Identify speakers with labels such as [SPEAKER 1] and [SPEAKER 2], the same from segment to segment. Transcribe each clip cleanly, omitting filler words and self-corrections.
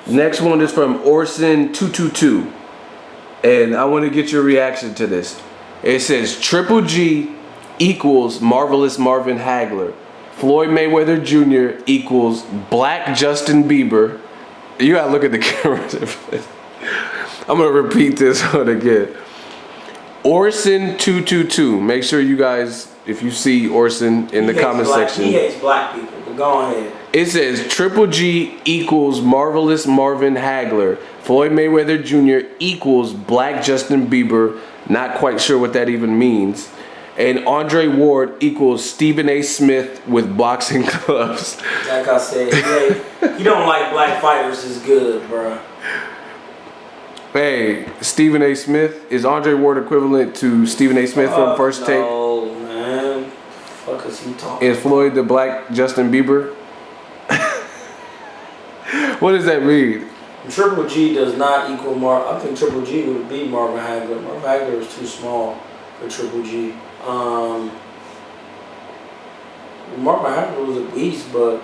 [SPEAKER 1] Next one is from Orson222. And I want to get your reaction to this. It says Triple G equals Marvelous Marvin Hagler. Floyd Mayweather Jr. equals Black Justin Bieber. You gotta look at the camera. I'm gonna repeat this one again. Orson222. Make sure you guys, if you see Orson in the comment section.
[SPEAKER 2] He hates black people, but go ahead.
[SPEAKER 1] It says Triple G equals Marvelous Marvin Hagler. Floyd Mayweather Jr. equals Black Justin Bieber. Not quite sure what that even means. And Andre Ward equals Stephen A. Smith with boxing gloves.
[SPEAKER 2] Like I said, he don't like black fighters is good, bro.
[SPEAKER 1] Hey, Stephen A. Smith, is Andre Ward equivalent to Stephen A. Smith from First Take?
[SPEAKER 2] No, man. Fuck is he talking
[SPEAKER 1] Is Floyd the Black Justin Bieber? What does that mean?
[SPEAKER 2] Triple G does not equal I think Triple G would be Marvin Hagler. Marvin Hagler is too small for Triple G. Marvin Hagler was a beast, but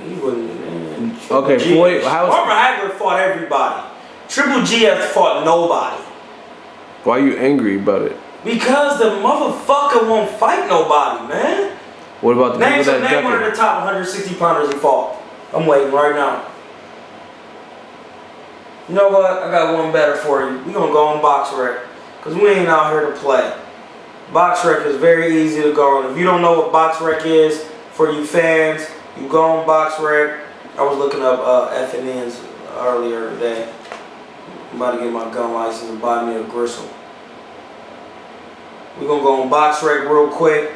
[SPEAKER 2] he wasn't. Man.
[SPEAKER 1] Okay, Floyd.
[SPEAKER 2] Marvin Hagler fought everybody. Triple G has fought nobody.
[SPEAKER 1] Why are you angry about it?
[SPEAKER 2] Because the motherfucker won't fight nobody, man.
[SPEAKER 1] One of the
[SPEAKER 2] name one of the top 160 pounders he fought. I'm waiting right now. You know what? I got one better for you. We gonna go on BoxRec, cause we ain't out here to play. BoxRec is very easy to go on. If you don't know what BoxRec is, for you fans, you go on BoxRec. I was looking up F&Ns earlier today. I'm about to get my gun license and buy me a gristle. We're gonna go on BoxRec real quick.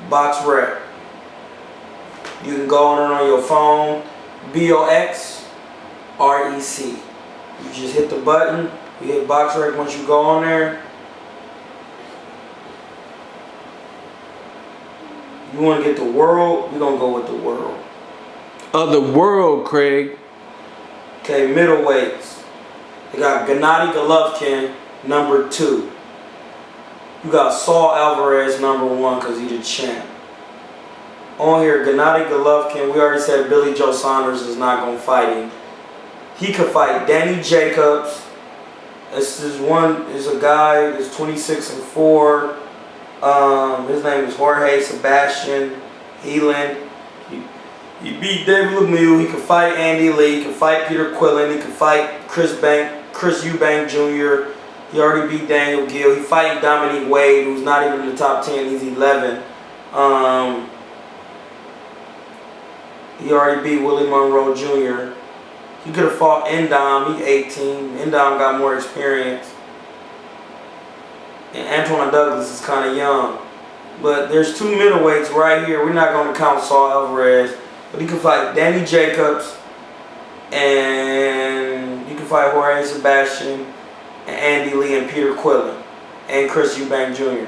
[SPEAKER 2] BoxRec. You can go on it on your phone. BoxRec. You just hit the button. You hit BoxRec once you go on there. You want to get the world? We're going to go with the world.
[SPEAKER 1] The world, Craig.
[SPEAKER 2] Okay, middleweights. They got Gennady Golovkin, number 2. You got Saul Alvarez, number 1, because he's the champ. On here, Gennady Golovkin, we already said Billy Joe Saunders is not going to fight him. He could fight Danny Jacobs. This is a guy that's 26-4. His name is Jorge Sebastian Heelan. He beat David Lemieux. He could fight Andy Lee. He could fight Peter Quillen. He could fight Chris Eubank Jr. He already beat Daniel Gill. He fighting Dominique Wade, who's not even in the top 10. He's 11. He already beat Willie Monroe Jr. He could have fought Endom. He's 18. Endom got more experience. And Antoine Douglas is kind of young. But there's 2 middleweights right here. We're not going to count Saul Alvarez. But he could fight Danny Jacobs. And you can fight Jorge Sebastian. And Andy Lee and Peter Quillen. And Chris Eubank Jr.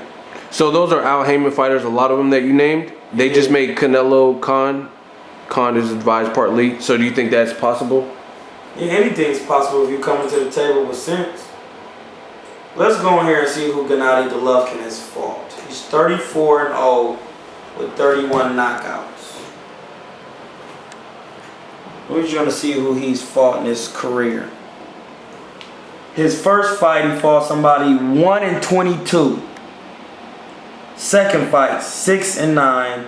[SPEAKER 1] So those are Al Heyman fighters, a lot of them that you named. They just made Canelo Khan. Khan is advised partly. So do you think that's possible?
[SPEAKER 2] Yeah, anything's possible if you come into the table with sense. Let's go in here and see who Gennady Golovkin has fought. He's 34-0 with 31 knockouts. We're just going to see who he's fought in his career. His first fight, he fought somebody 1-22. Second fight, 6-9,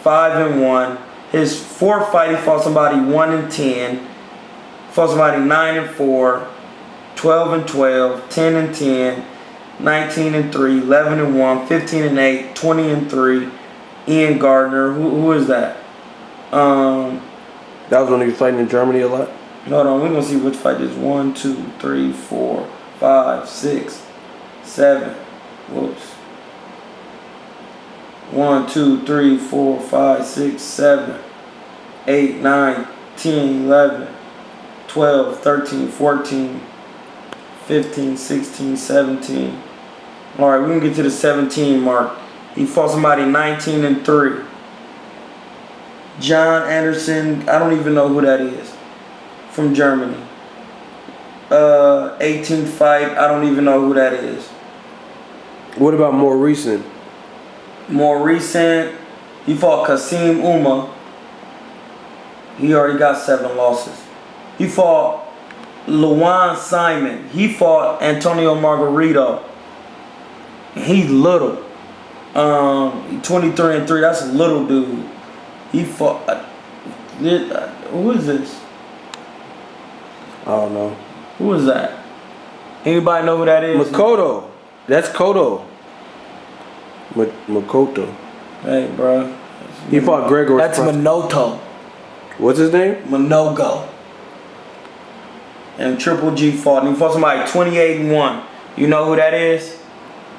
[SPEAKER 2] 5-1. His fourth fight, he fought somebody 1-10. Fought somebody 9-4, 12-12, 10-10, 19-3, 11-1, 15-8, 20-3. Ian Gardner, who is that?
[SPEAKER 1] That was when he was fighting in Germany a lot.
[SPEAKER 2] Hold on, we're gonna see which fight is 1, 2, 3, 4, 5, 6, 7. Whoops. 1, 2, 3, 4, 5, 6, 7, 8, 9, 10, 11. 12, 13, 14, 15, 16, 17. Alright, we're going to get to the 17 mark. He fought somebody 19-3. John Anderson, I don't even know who that is. From Germany. 18th fight, I don't even know who that is.
[SPEAKER 1] What about more recent?
[SPEAKER 2] More recent, he fought Kasim Uma. He already got 7 losses. He fought Luan Simon. He fought Antonio Margarito. He's little. 23-3. That's a little dude. He fought. Who is this?
[SPEAKER 1] I don't know.
[SPEAKER 2] Who is that? Anybody know who that is?
[SPEAKER 1] Makoto. That's Kodo. Makoto.
[SPEAKER 2] Hey, bro.
[SPEAKER 1] He fought Gregor.
[SPEAKER 2] That's Minoto.
[SPEAKER 1] What's his name?
[SPEAKER 2] Minogo. And Triple G fought. And he fought somebody 28-1. You know who that is?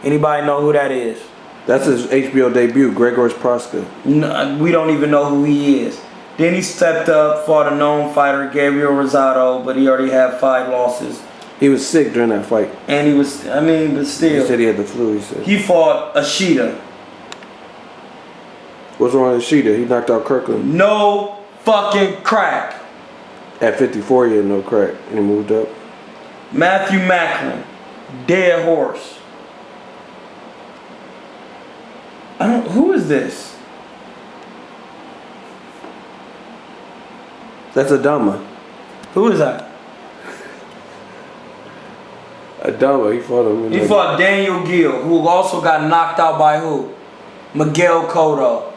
[SPEAKER 2] Anybody know who that is?
[SPEAKER 1] That's his HBO debut, Gregor's Proska.
[SPEAKER 2] No, we don't even know who he is. Then he stepped up, fought a known fighter, Gabriel Rosado, but he already had 5 losses.
[SPEAKER 1] He was sick during that fight.
[SPEAKER 2] And he was, but still.
[SPEAKER 1] He said he had the flu, he said.
[SPEAKER 2] He fought Ashita.
[SPEAKER 1] What's wrong with Ashita? He knocked out Kirkland.
[SPEAKER 2] No fucking crack.
[SPEAKER 1] At 54, he had no crack. And he moved up.
[SPEAKER 2] Matthew Macklin. Dead horse. Who is this?
[SPEAKER 1] That's Adama.
[SPEAKER 2] Who is that?
[SPEAKER 1] Adama, he fought him.
[SPEAKER 2] He fought Daniel Gill, who also got knocked out by who? Miguel Cotto.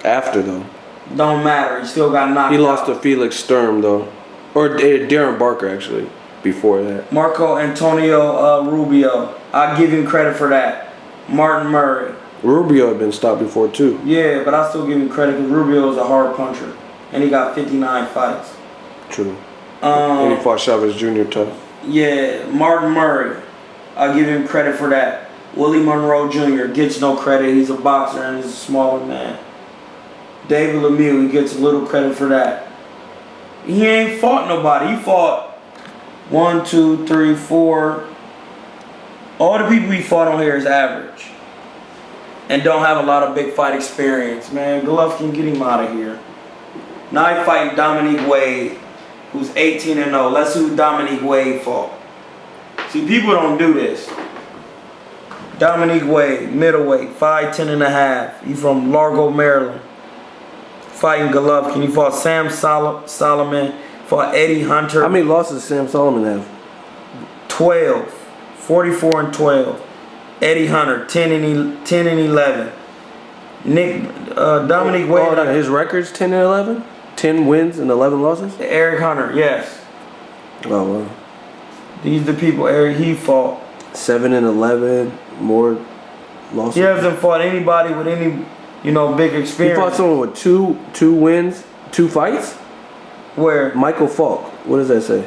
[SPEAKER 1] After, though.
[SPEAKER 2] Don't matter. He still got knocked out.
[SPEAKER 1] He lost to Felix Sturm, though. Or Darren Barker, actually, before that.
[SPEAKER 2] Marco Antonio Rubio. I'll give him credit for that. Martin Murray.
[SPEAKER 1] Rubio had been stopped before, too.
[SPEAKER 2] Yeah, but I still give him credit because Rubio is a hard puncher. And he got 59 fights.
[SPEAKER 1] True. And he fought Chavez Jr. tough.
[SPEAKER 2] Yeah, Martin Murray. I'll give him credit for that. Willie Monroe Jr. gets no credit. He's a boxer and he's a smaller man. David Lemieux, he gets a little credit for that. He ain't fought nobody. He fought 1, 2, 3, 4. All the people he fought on here is average. And don't have a lot of big fight experience. Man, Golovkin, get him out of here. Now he fighting Dominique Wade, who's 18-0. Let's see who Dominique Wade fought. See, people don't do this. Dominique Wade, middleweight, 5'10½". He's from Largo, Maryland. Fighting Golovkin. He fought Sam Solomon, fought Eddie Hunter.
[SPEAKER 1] How many losses does Sam Solomon have?
[SPEAKER 2] 12. 44-12. Eddie Hunter, 10-11. Dominique Wade.
[SPEAKER 1] His record's 10-11? 10 wins and 11 losses?
[SPEAKER 2] Eric Hunter, yes.
[SPEAKER 1] Oh, wow.
[SPEAKER 2] These are the people he fought.
[SPEAKER 1] 7-11, more losses.
[SPEAKER 2] He hasn't fought anybody with any, big experience.
[SPEAKER 1] He fought someone with two wins, 2 fights?
[SPEAKER 2] Where?
[SPEAKER 1] Michael Falk. What does that say?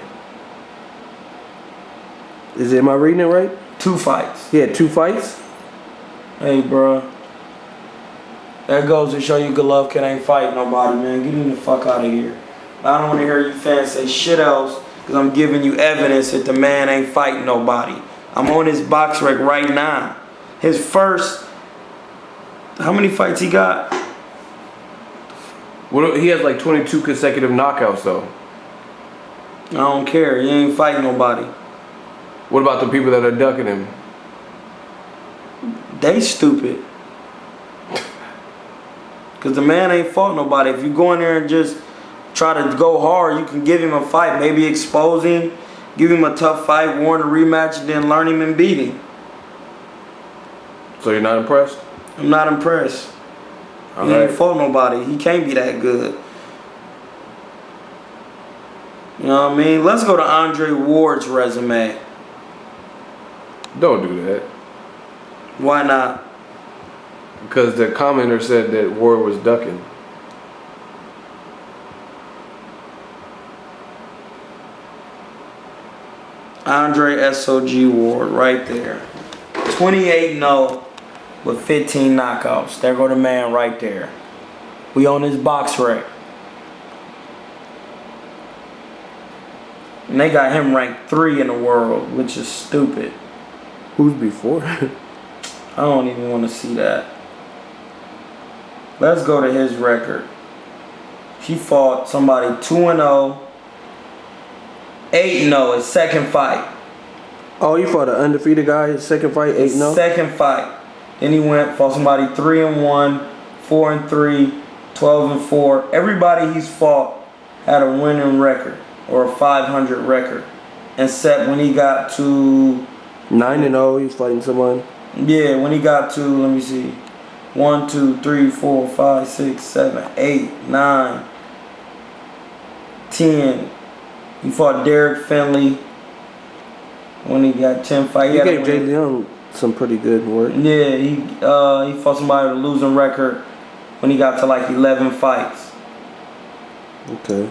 [SPEAKER 1] Am I reading it right?
[SPEAKER 2] 2 fights.
[SPEAKER 1] He had 2 fights?
[SPEAKER 2] Hey, bro. That goes to show you Golovkin ain't fighting nobody, man. Get him the fuck out of here. I don't want to hear you fans say shit else because I'm giving you evidence that the man ain't fighting nobody. I'm on his box rec right now. His first... How many fights he got?
[SPEAKER 1] Well, he has like 22 consecutive knockouts, though.
[SPEAKER 2] I don't care. He ain't fighting nobody.
[SPEAKER 1] What about the people that are ducking him?
[SPEAKER 2] They stupid. Because the man ain't fought nobody. If you go in there and just try to go hard, you can give him a fight. Maybe expose him, give him a tough fight, warrant a rematch, and then learn him and beat him.
[SPEAKER 1] So you're not impressed?
[SPEAKER 2] I'm not impressed. He ain't fought nobody. He can't be that good. You know what I mean? Let's go to Andre Ward's resume.
[SPEAKER 1] Don't do that.
[SPEAKER 2] Why not?
[SPEAKER 1] Because the commenter said that Ward was ducking.
[SPEAKER 2] Andre SOG Ward right there. 28-0 with 15 knockouts. There go the man right there. We on his box rec. And they got him ranked 3 in the world, which is stupid.
[SPEAKER 1] Who's before?
[SPEAKER 2] I don't even want to see that. Let's go to his record. He fought somebody 2-0, 8-0 his second fight.
[SPEAKER 1] Oh, he fought an undefeated guy, his second fight, 8-0?
[SPEAKER 2] Second fight. Then he fought somebody 3-1, 4-3, 12-4. Everybody he's fought had a winning record or a 500 record, except when he got to
[SPEAKER 1] 9-0. He's fighting someone.
[SPEAKER 2] Yeah, when he got to, let me see, 1, 2, 3, 4, 5, 6, 7, 8, 9, 10. He fought Derek Finley when he got 10 fights.
[SPEAKER 1] He gave Jay Leon some pretty good work.
[SPEAKER 2] Yeah, he fought somebody with a losing record when he got to like 11 fights.
[SPEAKER 1] Okay.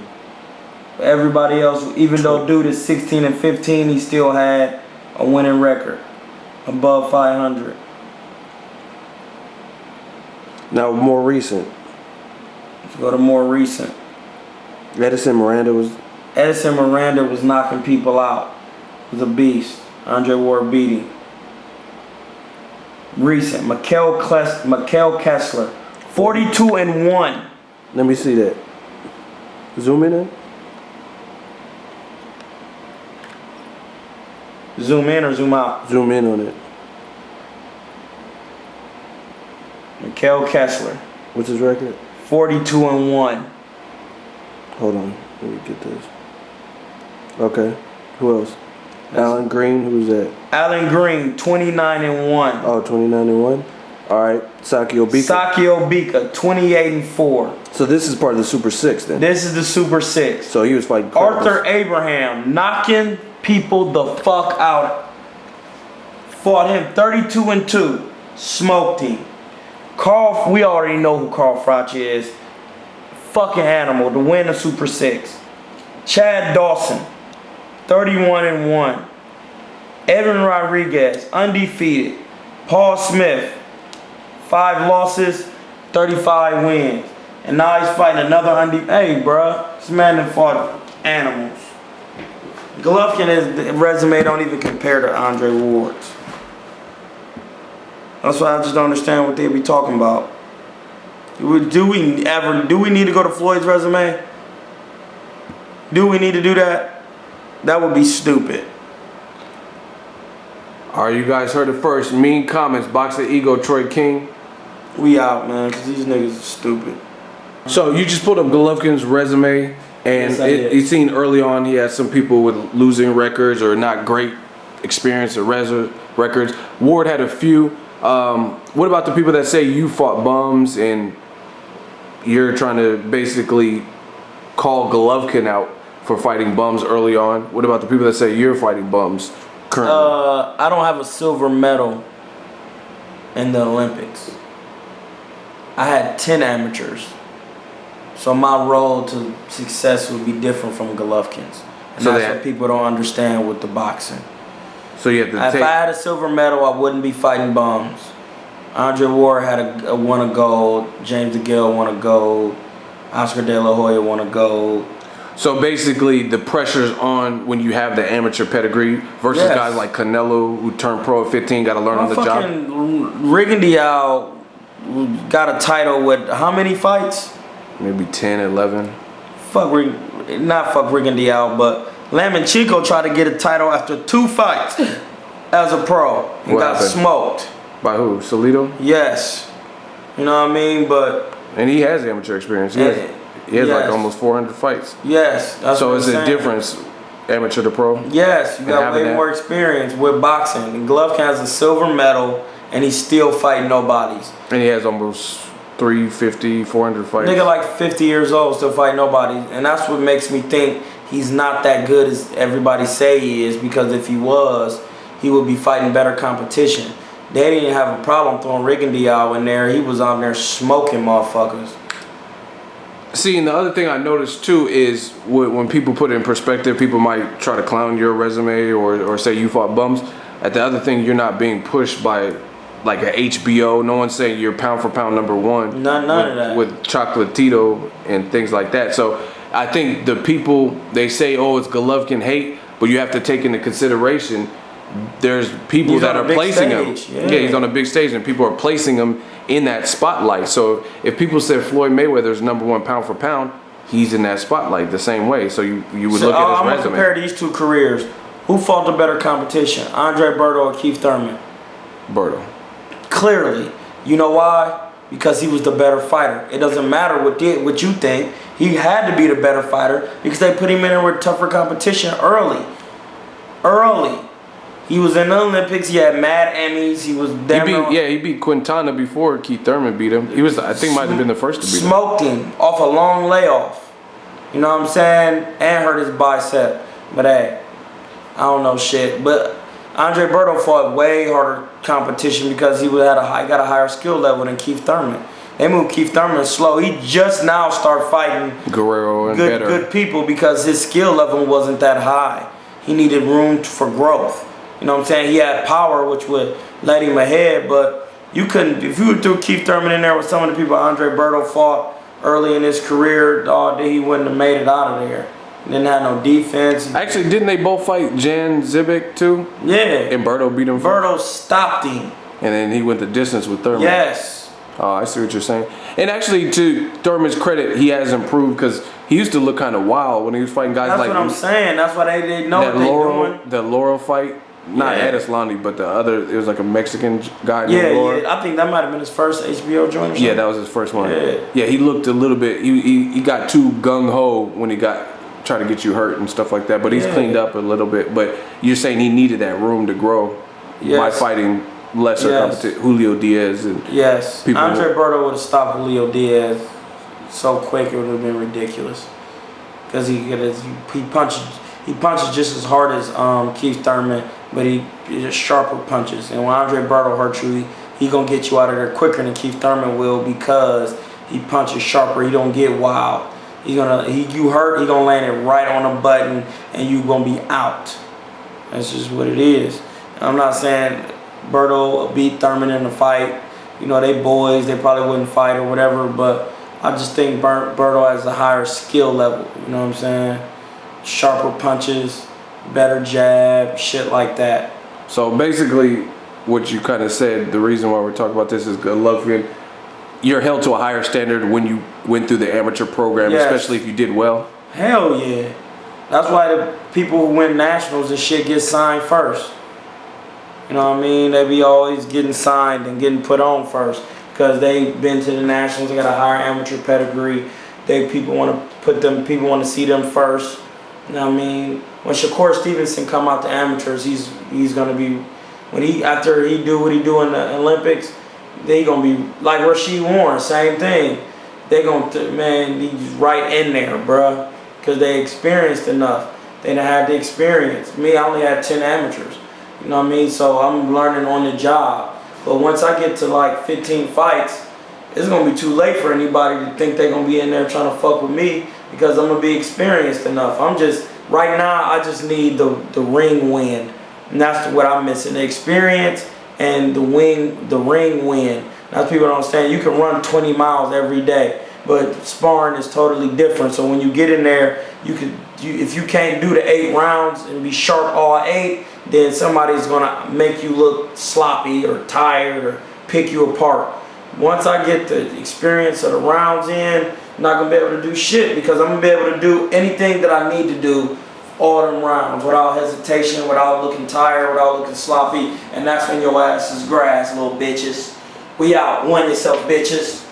[SPEAKER 2] Everybody else, even though dude is 16 and 15, he still had a winning record above 500.
[SPEAKER 1] Now more recent.
[SPEAKER 2] Let's go to more recent.
[SPEAKER 1] Edison Miranda was
[SPEAKER 2] knocking people out. He was a beast. Andre Ward beat him. Recent. Mikhail Kessler. 42-1.
[SPEAKER 1] Let me see that. Zoom in.
[SPEAKER 2] Zoom in or zoom out?
[SPEAKER 1] Zoom in on it.
[SPEAKER 2] Mikhail Kessler.
[SPEAKER 1] What's his record?
[SPEAKER 2] 42-1.
[SPEAKER 1] Hold on. Let me get this. Okay. Who else? Alan Green. Who's that?
[SPEAKER 2] Alan Green, 29-1.
[SPEAKER 1] Oh, 29-1. All right. Saki Obika.
[SPEAKER 2] 28-4.
[SPEAKER 1] So this is part of the Super Six then.
[SPEAKER 2] This is the Super Six.
[SPEAKER 1] So he was fighting
[SPEAKER 2] Arthur Abraham, knocking people the fuck out. Fought him 32-2. Smoked him. Carl, we already know who Carl Froch is. Fucking animal to win the Super Six. Chad Dawson, 31-1. Edwin Rodriguez, undefeated. Paul Smith, 5 losses, 35 wins. And now he's fighting another undefeated. Hey, bruh, this man that fought animals. Golovkin, his resume don't even compare to Andre Ward's. That's why I just don't understand what they be talking about. Do we need to go to Floyd's resume? Do we need to do that? That would be stupid.
[SPEAKER 1] Alright, you guys heard it first. Mean comments. Boxingego, Troy King.
[SPEAKER 2] We out, man, because these niggas are stupid.
[SPEAKER 1] So you just pulled up Golovkin's resume, and
[SPEAKER 2] Yes,
[SPEAKER 1] it seemed early on he had some people with losing records or not great experience or records. Ward had a few. What about the people that say you fought bums and you're trying to basically call Golovkin out for fighting bums early on? What about the people that say you're fighting bums currently?
[SPEAKER 2] I don't have a silver medal in the Olympics. I had 10 amateurs. So my road to success would be different from Golovkin's. And so that's what people don't understand with the boxing.
[SPEAKER 1] So you have to
[SPEAKER 2] if I had a silver medal, I wouldn't be fighting bums. Andre Ward had won a gold. James DeGale won a gold. Oscar De La Hoya won a gold.
[SPEAKER 1] So basically, the pressure's on when you have the amateur pedigree versus guys like Canelo who turned pro at 15, got to learn on the job.
[SPEAKER 2] Rigondeaux got a title with how many fights?
[SPEAKER 1] Maybe 10, 11.
[SPEAKER 2] Fuck Rigondeaux, but Lomachenko tried to get a title after 2 fights as a pro and got smoked.
[SPEAKER 1] By who? Salido?
[SPEAKER 2] Yes. You know what I mean?
[SPEAKER 1] And he has amateur experience. He has like almost 400 fights.
[SPEAKER 2] Yes.
[SPEAKER 1] So it's a difference, amateur to pro?
[SPEAKER 2] Yes, you got way more experience with boxing. And Golovkin has a silver medal, and he's still fighting nobodies. And
[SPEAKER 1] he has almost 350, 400 fights.
[SPEAKER 2] Nigga like 50 years old, still fighting nobody. And that's what makes me think he's not that good as everybody say he is, because if he was, he would be fighting better competition. They didn't have a problem throwing Rigondeaux in there. He was on there smoking motherfuckers.
[SPEAKER 1] See, and the other thing I noticed too is when people put it in perspective, people might try to clown your resume or say you fought bums. At the other thing, you're not being pushed by like a HBO. No one's saying you're pound for pound #1.
[SPEAKER 2] None of that.
[SPEAKER 1] With Chocolatito and things like that. So I think the people, they say, oh, it's Golovkin hate, but you have to take into consideration there's people that are placing him. Yeah, he's on a big stage, and people are placing him in that spotlight. So if people say Floyd Mayweather's #1 pound for pound, he's in that spotlight the same way. So you would look at his resume.
[SPEAKER 2] I'm gonna compare these 2 careers. Who fought the better competition, Andre Berto or Keith Thurman?
[SPEAKER 1] Berto.
[SPEAKER 2] Clearly. You know why? because he was the better fighter. It doesn't matter what you think. He had to be the better fighter because they put him in there with tougher competition early. He was in the Olympics. He had mad Emmys. He was
[SPEAKER 1] he beat Quintana before Keith Thurman beat him. He was, I think, might have been the first to beat him.
[SPEAKER 2] Smoked him off a long layoff. You know what I'm saying? And hurt his bicep. But hey, I don't know shit. But Andre Berto fought way harder competition because he got a higher skill level than Keith Thurman. They moved Keith Thurman slow. He just now started fighting
[SPEAKER 1] Guerrero and
[SPEAKER 2] good people because his skill level wasn't that high. He needed room for growth. You know what I'm saying? He had power, which would let him ahead, but you couldn't. If you threw Keith Thurman in there with some of the people Andre Berto fought early in his career, he wouldn't have made it out of there. Didn't have no defense.
[SPEAKER 1] Actually, didn't they both fight Jan Zibic too?
[SPEAKER 2] Yeah.
[SPEAKER 1] And Berto beat him.
[SPEAKER 2] Berto stopped him.
[SPEAKER 1] And then he went the distance with Thurman.
[SPEAKER 2] Yes.
[SPEAKER 1] Oh, I see what you're saying. And actually, to Thurman's credit, he has improved because he used to look kind of wild when he was fighting guys like.
[SPEAKER 2] That's what I'm saying. That's why they didn't know what they doing.
[SPEAKER 1] The Laurel fight. Not Adeslani, but the other, it was like a Mexican guy named Laura.
[SPEAKER 2] Yeah, I think that might have been his first HBO joint or something.
[SPEAKER 1] Yeah, that was his first one. Yeah, he looked a little bit, he got too gung-ho when he tried to get you hurt and stuff like that, but he's cleaned up a little bit. But you're saying he needed that room to grow by fighting lesser competition, Julio Diaz and people.
[SPEAKER 2] Andre Berto would have stopped Julio Diaz so quick it would have been ridiculous. Because he punches just as hard as Keith Thurman, but he just sharper punches. And when Andre Berto hurts you, he gonna get you out of there quicker than Keith Thurman will because he punches sharper. He don't get wild. You hurt, he gonna land it right on the button, and you gonna be out. That's just what it is. I'm not saying Berto beat Thurman in the fight. You know, they boys, they probably wouldn't fight or whatever, but I just think Berto has a higher skill level. You know what I'm saying? Sharper punches, better jab, shit like that.
[SPEAKER 1] So basically, what you kind of said, the reason why we're talking about this is Golovkin, you're held to a higher standard when you went through the amateur program, especially if you did well.
[SPEAKER 2] Hell yeah. That's why the people who win nationals and shit get signed first. You know what I mean? They be always getting signed and getting put on first because they've been to the nationals, they got a higher amateur pedigree. People want to see them first. You know what I mean? When Shakur Stevenson come out to amateurs, he's gonna be after he do what he do in the Olympics, they gonna be like Rasheed Warren, same thing. They gonna he's right in there, bruh, because they experienced enough. They done had the experience. Me, I only had 10 amateurs. You know what I mean? So I'm learning on the job. But once I get to like 15 fights, it's gonna be too late for anybody to think they're gonna be in there trying to fuck with me because I'm gonna be experienced enough. Right now, I just need the ring win. And that's what I'm missing. The experience and the ring win. That's people don't understand. You can run 20 miles every day, but sparring is totally different. So when you get in there, if you can't do the 8 rounds and be sharp all 8, then somebody's gonna make you look sloppy or tired or pick you apart. Once I get the experience of the rounds in, I'm not gonna be able to do shit because I'm gonna be able to do anything that I need to do all them rounds without hesitation, without looking tired, without looking sloppy, and that's when your ass is grass, little bitches. We out. Win yourself, bitches.